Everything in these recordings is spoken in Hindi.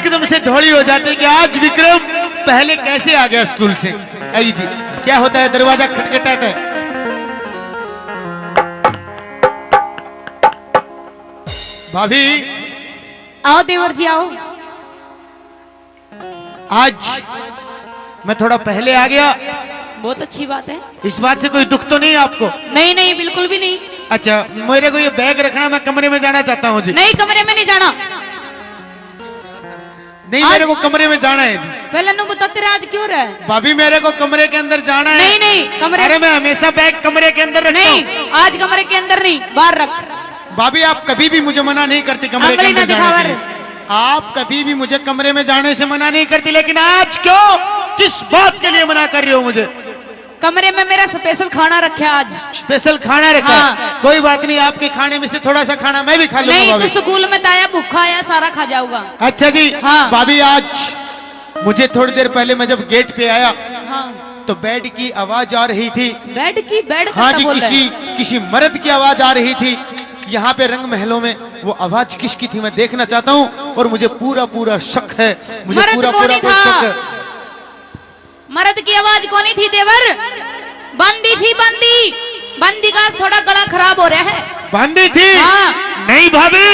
एकदम से धौली हो जाती कि आज विक्रम पहले कैसे आ गया स्कूल से। आई जी, क्या होता है, दरवाजा खटखटाता है। भाभी आओ देवर जी आओ। आज मैं थोड़ा पहले आ गया, बहुत अच्छी बात है। इस बात से कोई दुख तो नहीं आपको? नहीं नहीं बिल्कुल भी नहीं। अच्छा, मेरे को ये बैग रखना, मैं कमरे में जाना चाहता हूँ जी। नहीं कमरे में नहीं जाना। नहीं मेरे को कमरे में जाना है जी। पहले नु बता तेरे आज क्यों रहा है? भाभी मेरे को कमरे के अंदर जाना है। नहीं नहीं कमरे। अरे मैं हमेशा बैग कमरे के अंदर रखता हूँ। नहीं आज कमरे के अंदर नहीं, बाहर रख। भाभी आप कभी भी मुझे मना नहीं करती कमरे के अंदर जाने के लिए। आप कभी भी मुझे कमरे में जाने से मना नहीं करती, लेकिन आज क्यों, किस बात के लिए मना कर रही हो मुझे? कमरे में मेरा स्पेशल खाना रखा है आज। स्पेशल खाना रखा? हाँ। कोई बात नहीं, आपके खाने में से थोड़ा सा खाना मैं भी खा लूंगा। नहीं तो स्कूल में ताया भूखा आया सारा खा जाऊंगा। अच्छा जी। हाँ। भाभी आज मुझे थोड़ी देर पहले मैं जब गेट पे आया, हाँ। तो बेड की आवाज आ रही थी। बेड हाँ जी, किसी मर्द की आवाज आ रही थी। यहाँ पे रंग महलों में वो आवाज किसकी थी मैं देखना चाहता हूँ, और मुझे पूरा शक है, मुझे पूरा शक है। मर्द की आवाज कौन थी देवर? बंदी थी, बंदी का थोड़ा गला खराब हो रहा है। बंदी थी? हाँ। नहीं भाभी,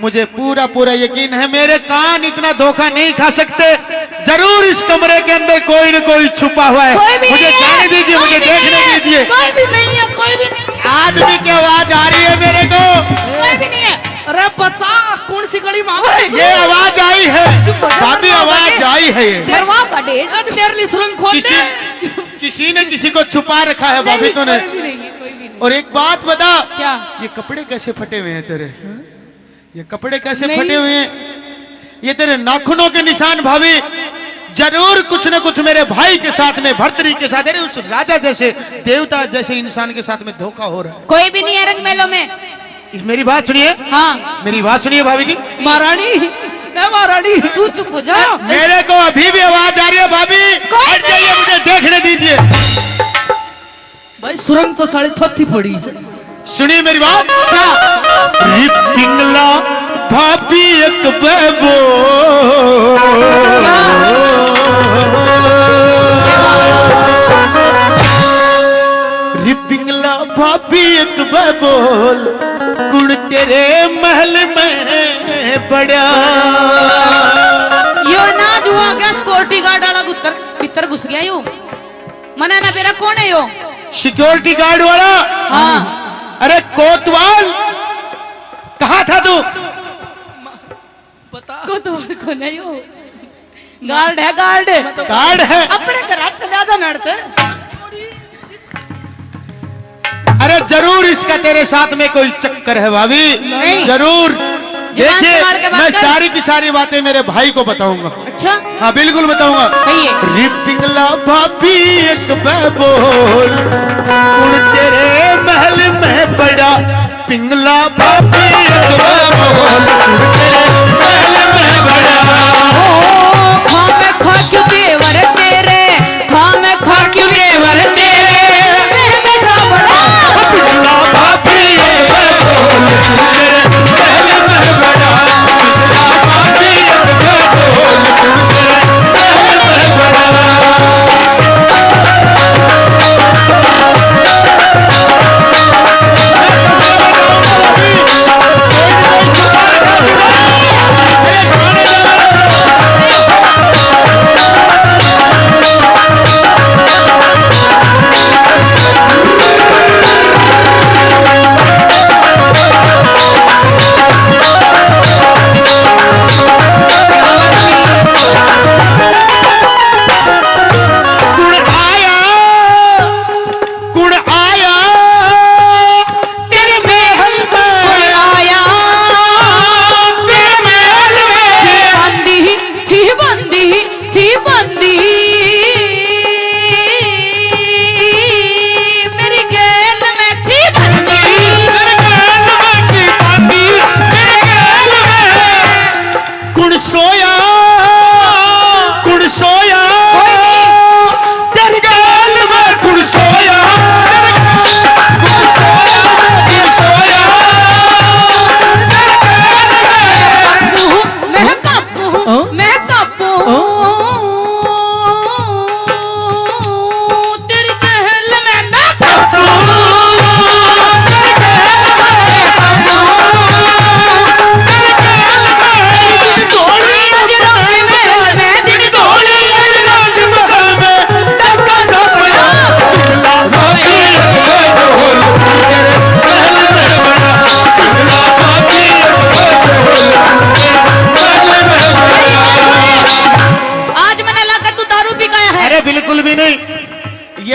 मुझे पूरा यकीन है, मेरे कान इतना धोखा नहीं खा सकते। जरूर इस कमरे के अंदर कोई न कोई छुपा हुआ है। मुझे जाने दीजिए, मुझे देखने दीजिए। कोई भी नहीं है, कोई भी नहीं। आदमी की आवाज आ रही है मेरे को। कोई भी नहीं है। अरे बच्चा कौन सी गली मांग रही? ये आवाज आई है भाभी, आवाज आई है। ये दरवाजा का डेढ़ तेरली सुरंग खोल दे। किसी ने किसी को छुपा रखा है भाभी तूने। और एक बात बता, क्या? ये कपड़े कैसे फटे हुए हैं तेरे? ये कपड़े कैसे फटे हुए हैं? ये तेरे नाखूनों के निशान भाभी। जरूर कुछ न कुछ मेरे भाई के साथ में, भर्तरी के साथ, अरे उस राजा जैसे, देवता जैसे इंसान के साथ में धोखा हो रहा है। कोई भी नहीं है रंग मेलों में। इस मेरी बात सुनिए। हाँ मेरी बात सुनिए भाभी जी। महारानी तू चुप हो जा। मेरे को अभी भी आवाज आ रही है भाभी। हट जाइए, मुझे देखने दीजिए। भाई सुरंग तो साढ़े थोथी पड़ी। सुनिए मेरी बात। पिंगला भाभी एक बेबो, पिंगला भाभी एक बेबोल, कुण तेरे महल में बड़ा। यो ना जुआ क्या सिक्योरिटी गार्ड वाला भीतर घुस गया यो। मना ना मेरा कौन है यो? सिक्योरिटी गार्ड वाला? हाँ। अरे कोतवाल, कहाँ था तू? कोतवाल कौन है यो? गार्ड है, गार्ड गार्ड है। अपने घर चला जा नड़ते। अरे जरूर इसका तेरे साथ में कोई चक्कर है भाभी। जरूर। देखिए मैं सारी की सारी बातें मेरे भाई को बताऊंगा। अच्छा? हाँ बिल्कुल बताऊंगा। पिंगला भाभी एक बेबोल, कुण तेरे महल में बड़ा। पिंगला भाभी एक बेबोल, कुण तेरे महल में बड़ा। खा मैं खा क्यों देवर तेरे, खा मैं खा क्यों देवर तेरे, मेरा बड़ा। पिंगला भाभी एक बेबोल, कुण तेरे महल में बड़ा। पिंगला भाभी एक बेबोल, कुण तेरे महल में बड़ा।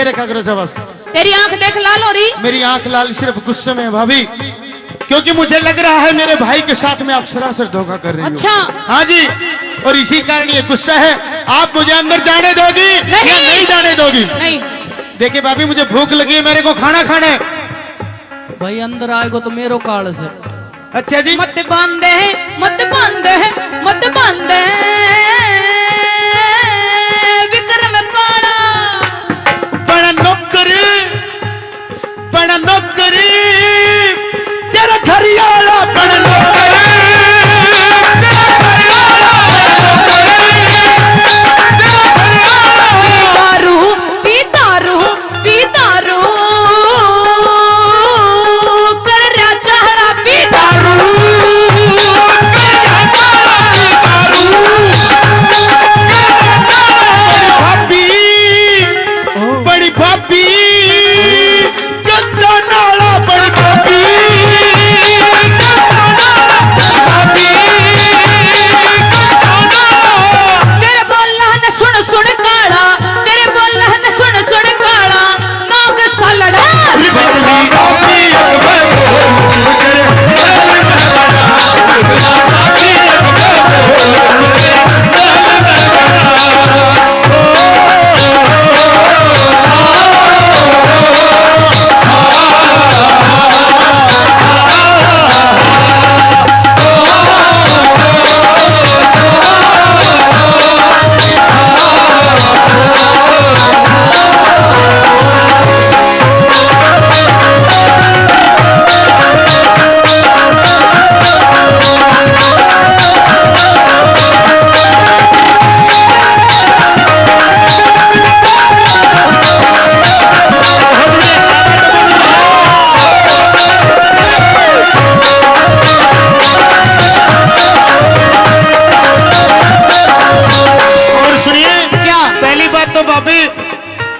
ये रखा करो सब बस। तेरी आंख देख लाल हो रही। मेरी आंख लाल सिर्फ गुस्से में है भाभी, क्योंकि मुझे लग रहा है मेरे भाई के साथ में आप सरासर धोखा कर रही हो। अच्छा। हाँ जी, और इसी कारण ये गुस्सा है। आप मुझे अंदर जाने दोगी या नहीं जाने दोगी? नहीं। देखिए भाभी, मुझे भूख लगी है, मेरे को खाना खाना है। भाई अंदर आएगो तो मेरो काल से। अच्छा जी। मत बांधे मत बांधे मत बांधे विक्रम पाड़ा बड़ा नौकरी तेरा घरियाला बड़ा नौकरी, दारू पीतारू पीतारू कर रहा चाहड़ा पीतारू भाभी बड़ी भाभी गंदा नाला बड़ी भाभी तेरे बोला न सुन सुन काला, तेरे बोला न सुन सुन काला नाग सालड़ा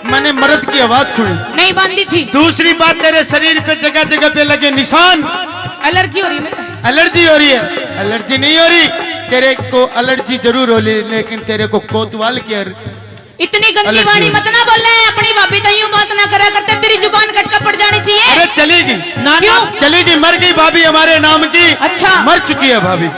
मैंने मर्द की आवाज सुनी, नहीं बांधी थी। दूसरी बात तेरे शरीर पे जगह जगह पे लगे निशान। एलर्जी हो रही है। एलर्जी हो रही है? एलर्जी नहीं हो रही, तेरे को एलर्जी जरूर हो रही, लेकिन तेरे को कोतवाल की इतनी गंदी वाणी मत ना बोल रहे, अपनी भाभी तो यूं बात ना करा करते, तेरी जुबान कटका पड़ जानी चाहिए। अरे चलेगी ना क्यों? चलेगी, मर गई भाभी हमारे नाम की। अच्छा। मर चुकी है भाभी।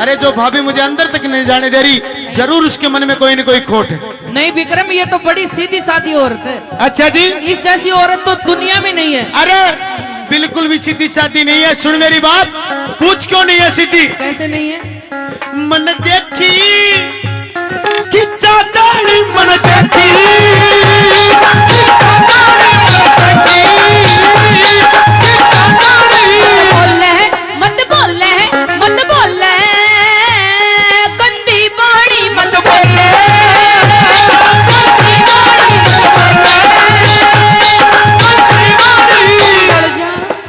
अरे जो भाभी मुझे अंदर तक नहीं जाने दे रही, जरूर उसके मन में कोई न कोई खोट है। नहीं विक्रम, ये तो बड़ी सीधी सादी औरत है। अच्छा जी। इस जैसी औरत तो दुनिया में नहीं है। अरे बिल्कुल भी सीधी सादी नहीं है। सुन मेरी बात, पूछ क्यों नहीं है सीधी? कैसे नहीं है? मन देखी खिंचा दाढ़ी, मन देखी मत बोल मत बोल गंदी बाणी मत बोल।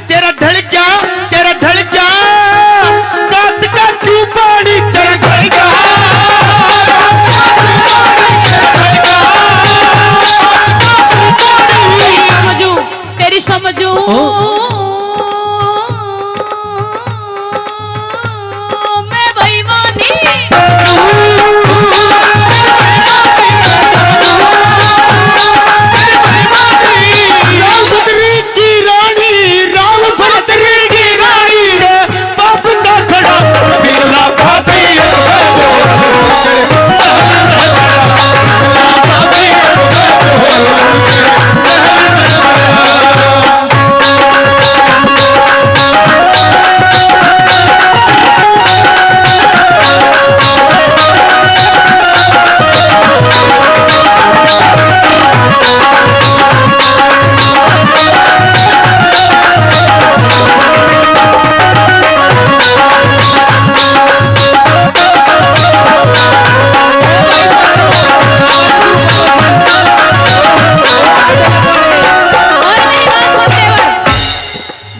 तेरा ढल क्या काट का तू बाड़ी तेरा ढल क्या। समझू तेरी समझू मैं बेईमानी। राम भद्री की रानी, राम भद्री की रानी ने बाप का खड़ा बिगला भाभी।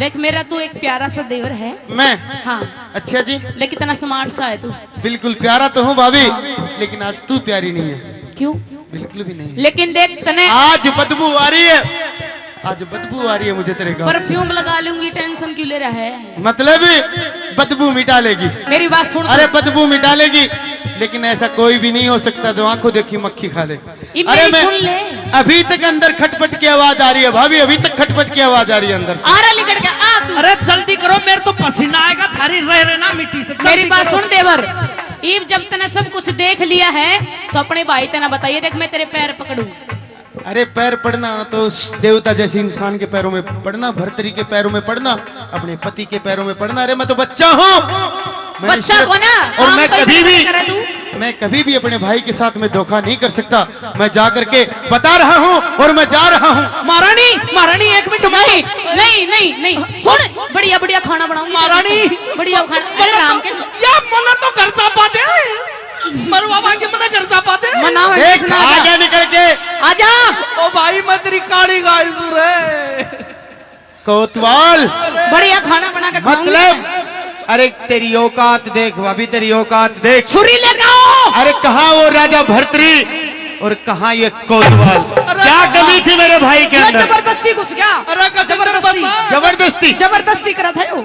देख मेरा तू एक प्यारा सा देवर है। मैं? हाँ। अच्छा जी। लेकिन कितना स्मार्ट सा है तू। बिल्कुल प्यारा तो हूँ भाभी, लेकिन आज तू प्यारी नहीं है। क्यों? बिल्कुल भी नहीं। लेकिन देख तने आज बदबू आ रही है, आज बदबू आ रही है मुझे तेरे गाल से। परफ्यूम लगा लूंगी, टेंशन क्यों ले रहा है? मतलब बदबू मिटा लेगी। मेरी बात सुन। अरे बदबू मिटा लेगी, लेकिन ऐसा कोई भी नहीं हो सकता जो आंखों देखी मक्खी खा ले। अरे मैं सुन ले। अभी तक अंदर खटपट की आवाज आ रही है भाभी, अभी तक खटपट की आवाज आ रही है अंदर से। आ रहा लिकट गया, आ तू। अरे जल्दी करो, मेरे तो पसीना आएगा, थारी रह रहना मिट्टी से। मेरी बात सुन देवर, ईव जब तने सब कुछ देख लिया है तो अपने भाई तना बताइए, देख मैं तेरे पैर पकड़ू। अरे पैर पड़ना तो उस देवता जैसे इंसान के पैरों में पड़ना, भर्तरी के पैरों में पड़ना, अपने पति के पैरों में पड़ना। अरे मैं तो बच्चा हूँ, बच्चा को ना, और मैं तो कभी भी अपने भाई के साथ में धोखा नहीं कर सकता। मैं जा करके बता रहा हूँ और मैं जा रहा हूँ। महारानी, महारानी एक मिनट। नहीं नहीं नहीं नहीं, सुन, बढ़िया बढ़िया खाना बनाऊंगी महारानी, बढ़िया खाना। अरे राम के या मना तो घर जा पाते, मर बाबा के मना घर जा पाते। मनाओ, देख आ गया निकल के, आजा। ओ भाई मैं तेरी काली गाय दूर है कोतवाल। बढ़िया खाना बना के मतलब अरे तेरी औकात देख भाभी, तेरी औकात देख। छुरी लेकर आओ। अरे कहाँ वो राजा भर्तरी और कहाँ ये कोतवाल? क्या कमी थी मेरे भाई के अंदर? जबरदस्ती घुस गया। अरे जबरदस्ती जबरदस्ती करा था वो।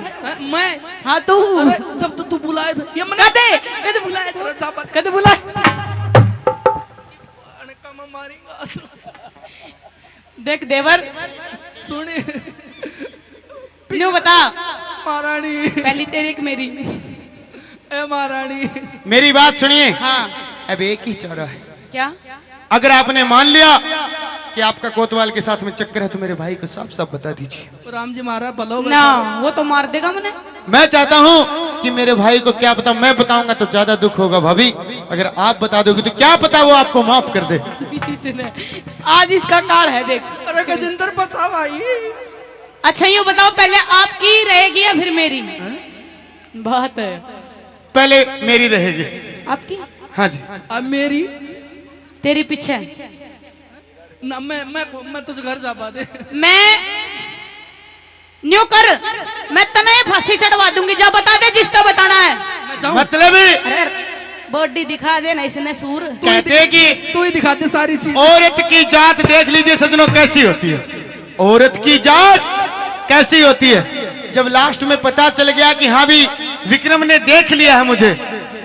मैं, हाँ तू। अरे जब तो तू बुलाए थे ये मना कदे बुलाए कदे बुलाए। देख देवर, सुने न्यू बता। महारानी, पहली तेरी एक मेरी। ए महारानी, मेरी बात सुनिए। हाँ अब एक ही चारा है। क्या? अगर आपने मान लिया कि आपका कोतवाल के साथ में चक्कर है तो मेरे भाई को साफ साफ बता दीजिए। राम जी महाराज भलो ना, वो तो मार देगा मुझे। मैं चाहता हूँ कि मेरे भाई को क्या पता, मैं बताऊंगा तो ज्यादा दुख होगा भाभी। अगर आप बता दोगे तो क्या पता वो आपको माफ कर दे। आज इसका काल है देख। अरे गजेंद्र बचा भाई। अच्छा यूँ बताओ, पहले आपकी रहेगी या फिर मेरी? बात है, पहले मेरी रहेगी। आपकी? हाँ जी। अब मेरी तेरी पीछे ना, मैं तुझे घर जा पाते। मैं न्यू कर, मैं तने फांसी चढ़वा दूंगी। जा बता दे जिसका बताना है। मैं जाऊं? मतलब अरे बॉडी दिखा दे ना, इसने सूर। कहते कि तू ही दिखा दे सारी चीज। औरत की जात देख लीजिए सजनों कैसी होती है। औरत की जात कैसी होती है। जब लास्ट में पता चल गया कि हाँ भी विक्रम ने देख लिया है मुझे,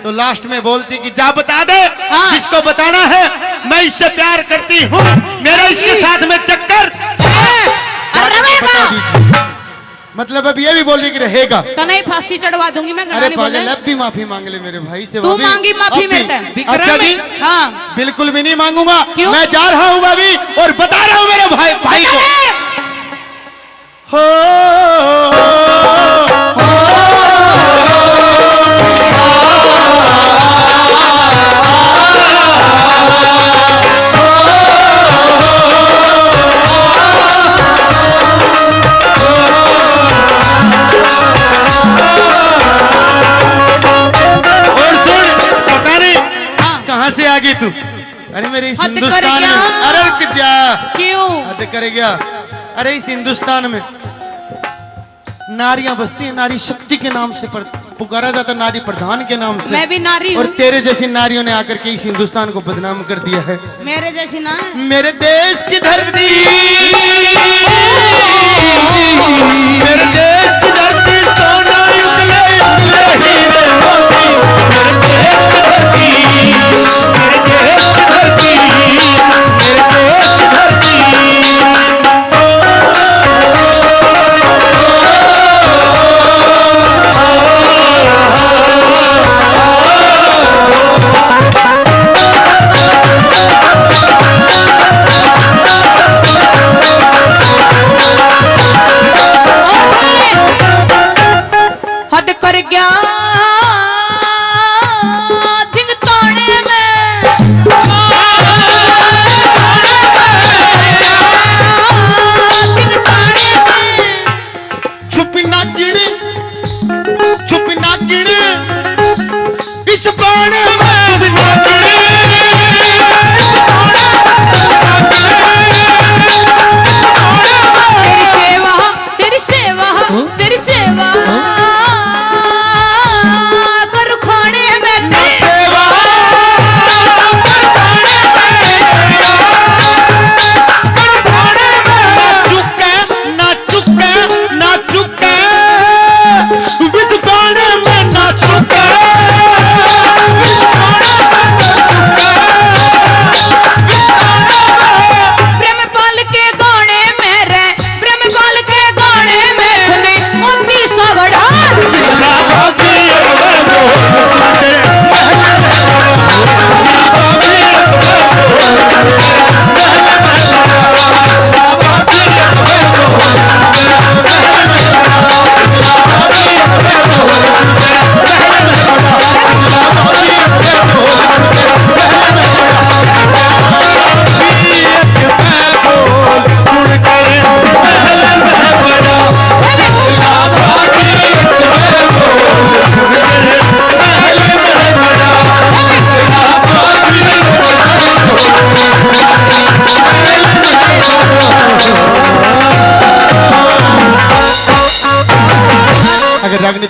तो लास्ट में बोलती कि जा बता दे हाँ। जिसको बताना है, मैं इससे प्यार करती हूँ, मेरा इसके साथ में चक्कर। बता दीजिए। मतलब अब ये भी बोल रही कि रहेगा। तने फांसी चढ़वा दूंगी मैं। अरे पागल, अब भी माफी मांग ले मेरे भाई से। तू भाभी, मांगी माफी अब भी। मेरे से। अच्छा जी, हाँ बिल्कुल भी नहीं मांगूंगा। क्यों? मैं जा रहा हूँ भाभी और बता रहा हूँ मेरे भाई को। हो से आ गई तू? अरे मेरे इस हिंदुस्तान में, अरे रुक जा। क्यों? हद कर गया। अरे इस हिंदुस्तान में नारियां बसती हैं, नारी शक्ति के नाम से पुकारा जाता, नारी प्रधान के नाम से। मैं भी नारी हूँ। और तेरे जैसी नारियों ने आकर के इस हिंदुस्तान को बदनाम कर दिया है। मेरे जैसी ना, मेरे देश की धरती, मेरे देश की धरती सोना उगले उगले हीरे मोती। मेरे देश की धरती, मेरे देश की धरती, मेरे देश की धरती। हद कर गया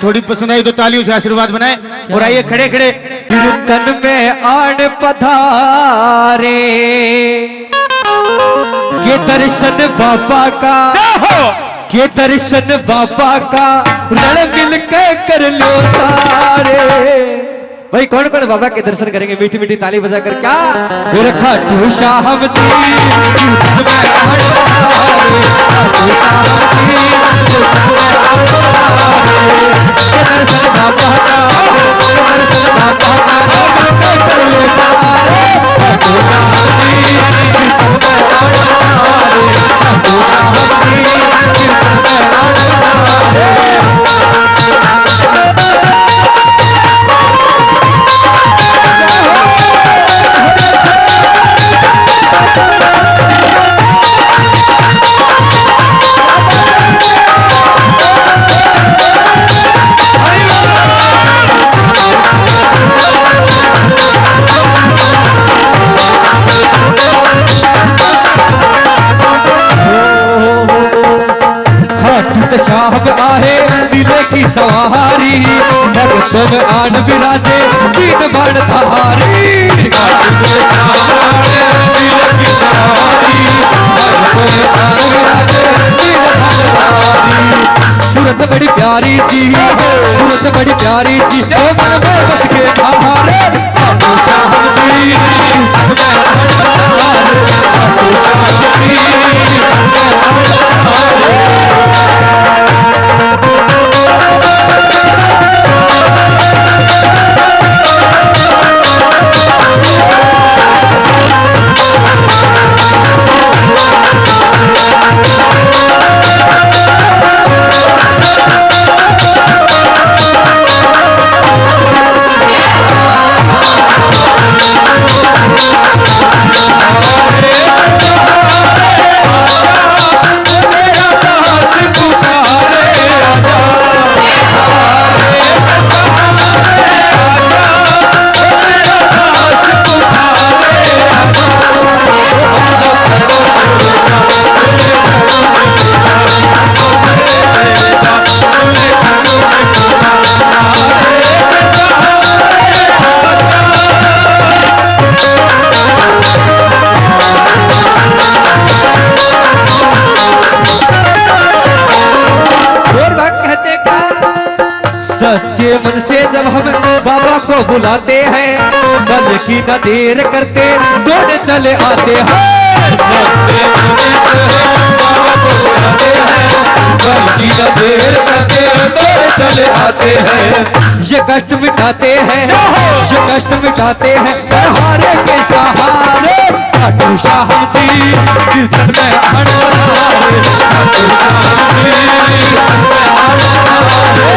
थोड़ी पसंद आई तो तालियों से आशीर्वाद बनाए और आइए खड़े खड़े। तन में आन पधारे ये दर्शन बाबा का, ये दर्शन बाबा का रण मिल के कर लो सारे। भाई कौन कौन बाबा के दर्शन करेंगे? मीठी मीठी ताली बजा कर क्या मेरे खाटू शाम जी दर्शन बाबा का, दर्शन बाबा का कर लो सारे। खाटू शाम जी खाटू शाम जी शाहब आहे नीले की सवारी भक्तों में आन विराजे तीन बाण धारी। नीले की सवारी भक्तों में आन विराजे तीन बाण धारी। सूरत बड़ी प्यारी जी, सूरत बड़ी प्यारी जी ओ मन में बस के धारे। खाटू शाम जी खाटू शाम जी सच्चे मन से जब हम बाबा को बुलाते हैं कल की न देर करते दौड़ चले आते हैं। सच्चे मन से बाबा को बुलाते हैं कल की न देर करते दौड़ चले आते हैं। ये कष्ट मिटाते हैं, ये कष्ट मिटाते हैं हारे के सहारे। खाटू शाम जी कीर्तन में आने वाले, खाटू शाम जी कीर्तन में आने वाले।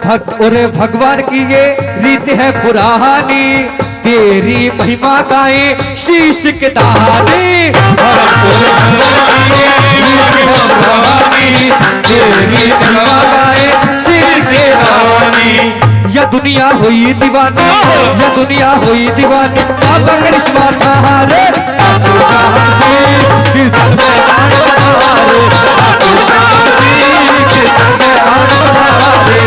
भक्त और भगवान की ये रीत है पुरानी, तेरी महिमा गाए शीश के दाने। तेरी महिमा गाए शीश के दाने। या दुनिया हुई दीवानी, या दुनिया हुई दीवानी, बाबा करिश्मा था रे, खाटू श्याम जी कीर्तन में आन बहारे, खाटू श्याम जी कीर्तन में आन बहारे।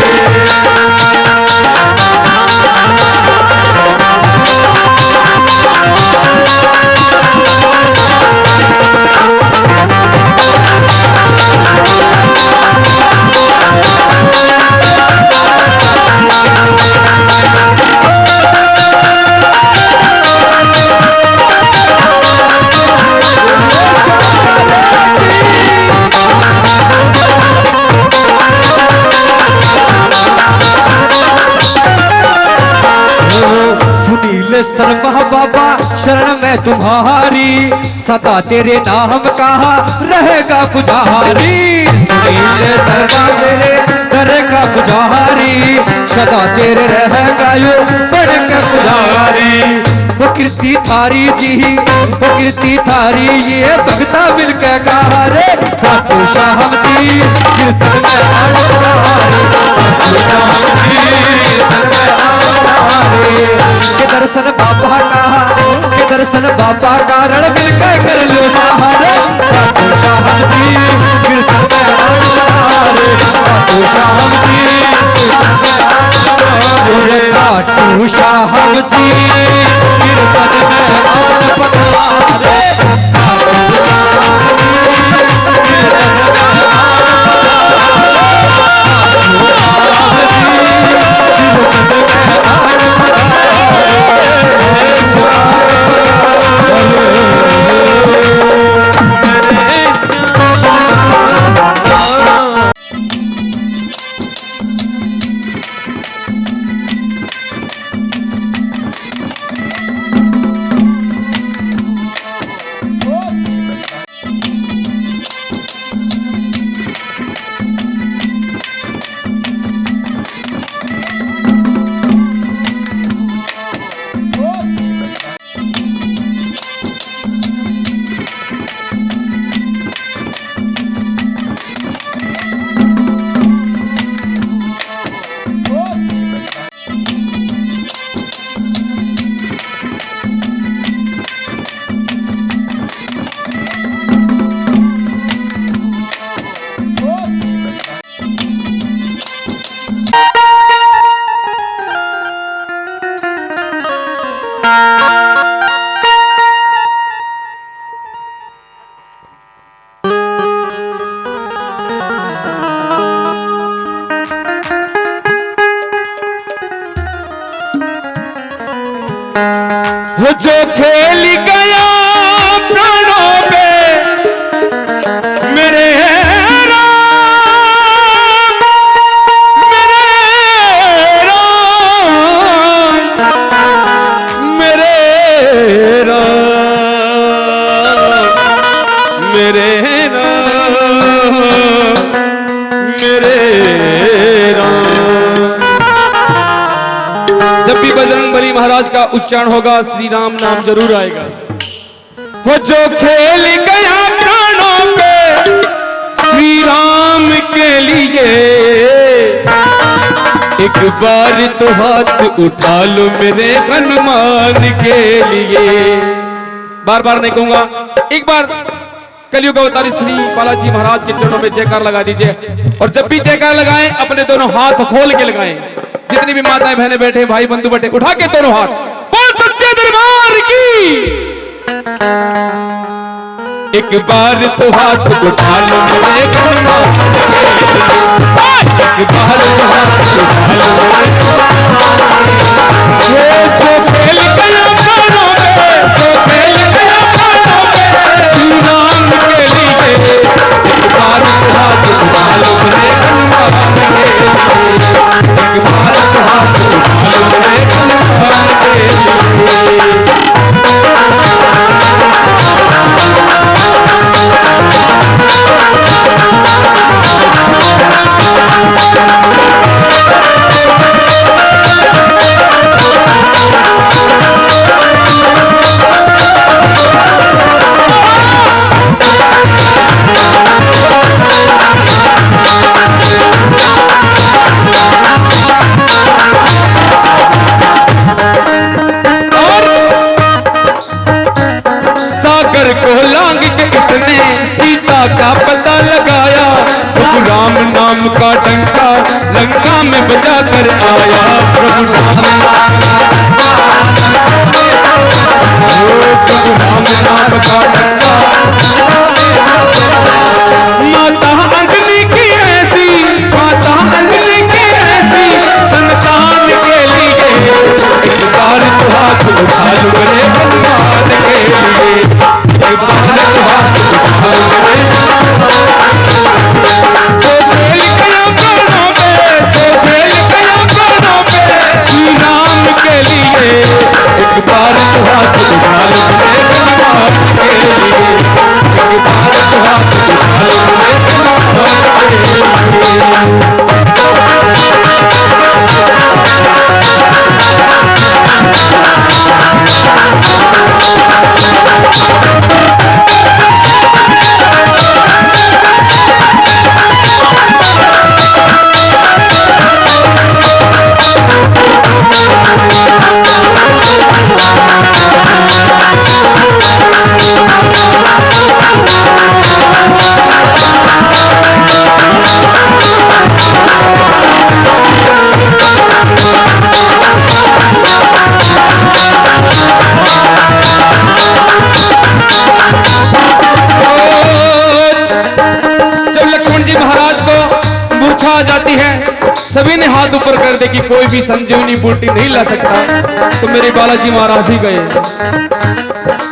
शर्मा बाबा शरण में तुम्हारी, सदा तेरे नाम कहा रहेगा पुजारी। सुनील शर्मा मेरे दर का पुजारी, सदा तेरे रहेगा यो बड़ का पुजारी। वो कीर्ति थारी जी, वो कीर्ति थारी, ये भगता मिलकर कहा रे, खाटू श्याम जी कीर्तन में आन बहारे, खाटू श्याम जी कीर्तन में आन बहारे। के दर्शन बाबा का, के दर्शन बाबा का रण मिलकर कर लो सहारे, खाटू श्याम जी कीर्तन में आन बहारे, खाटू श्याम जी कीर्तन में आन बहारे, खाटू श्याम जी कीर्तन में आन बहारे। वो जो खेल गया प्राणों पे मेरे राम, मेरे राम, मेरे राम, मेरे राम, मेरे राम। जब भी बजरंगबली महाराज का उच्चारण होगा श्री राम नाम जरूर आएगा। वो जो खेल गया प्राणों पे श्री राम के लिए, एक बार तो हाथ उठा लो मेरे हनुमान के लिए। बार बार नहीं कहूंगा, एक बार कलयुग अवतारी श्री बालाजी महाराज के चरणों में जयकार लगा दीजिए। और जब भी जयकार लगाएं अपने दोनों हाथ खोल के लगाएं। जितनी भी माताएं बहने बैठे, भाई बंधु बैठे, उठा के दोनों हाथ, बोल सच्चे दरबार की। एक बार तो हाथ उठा लो मेरे हनुमान के लिए, एक बार तो हाथ उठा लो मेरे हनुमान के लिए। जो खेल गया प्राणों में, जो खेल गया प्राणों में श्री राम के लिए, एक बार तो हाथ उठा लो मेरे हनुमान के लिए, एक बार तो हाथ उठा लो मेरे हनुमान के लिए। में सीता का पता लगाया, प्रभु राम नाम का डंका लंका में बजा कर आया। प्रभु राम नाम का डंका, माता अंजलि की ऐसी, माता अंजलि की ऐसी संतान के लिए एक बार तो हाथ उठा लो रे हनुमान के लिए, एक बार तो हाथ उठा लो रे। जो खेल गया प्राणों पे, जो खेल गया प्राणों पे श्री राम के लिए, एक बार तो हाथ उठा लो रे हनुमान के लिए, एक बार तो हाथ उठा लो रे हनुमान के लिए। जाती है, सभी ने हाथ ऊपर कर दे कि कोई भी संजीवनी बूटी नहीं ला सकता, तो मेरे बालाजी महाराज ही गए।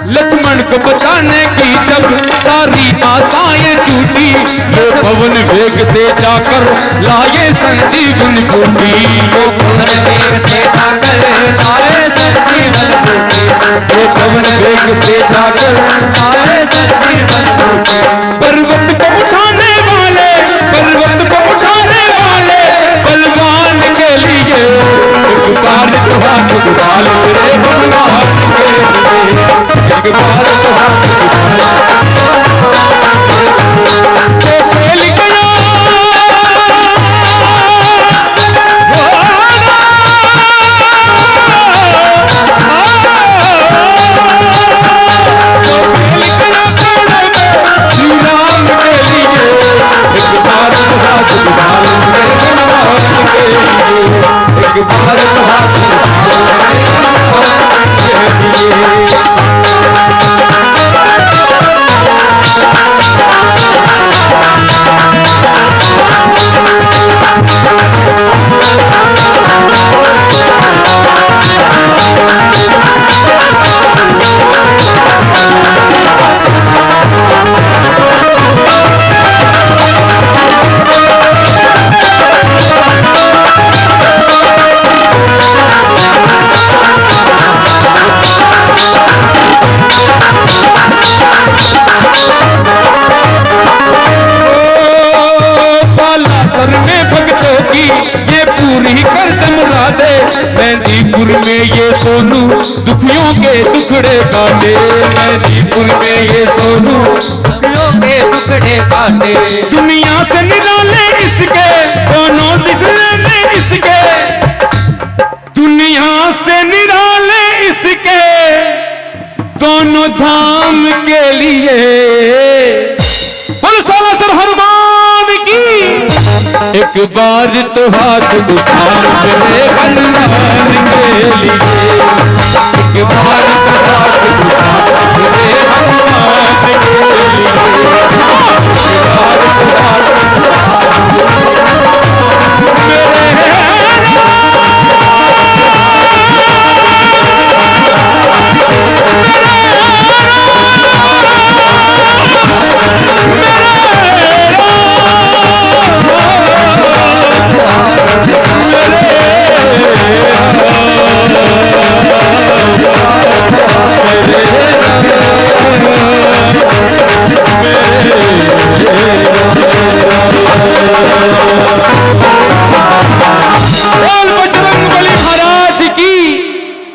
लक्ष्मण को बचाने की जब सारी आशाएं टूटी, ये पवन वेग से जाकर लाए संजीवनी बूटी, वो पवन वेग से जाकर लाए संजीवनी बूटी, वो पवन वेग से जाकर लाए संजीवनी बूटी। पर्वत को उठाने वाले, पर्वत को उठाने वाले बलवान के लिए, एक बार तो हाथ उठा लो रे भगवान के लिए, एक बार तो हाथ उठा लो। जो खेल गया श्री राम के लिए, एक बार तो हाथ उठा लो रे भगवान के लिए, एक बार तो हाथ उठा लो रे भगवान के लिए। ये पूरी कर दम राधे, मेहंदीपुर में ये सोनू दुखियों के टुकड़े काटे, मेहंदीपुर में ये सोनू दुखियों के टुकड़े काटे। दुनिया से निराले इसके दोनों दिखने इसके, दुनिया से निराले इसके दोनों धाम के लिए। बोलो सालासर हनुमान की, एक बार तो हाथ उठा रे हनुमान के लिए, एक बार तो हाथ उठा रे हनुमान के लिए, एक बार तो हाथ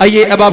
आइए अब आप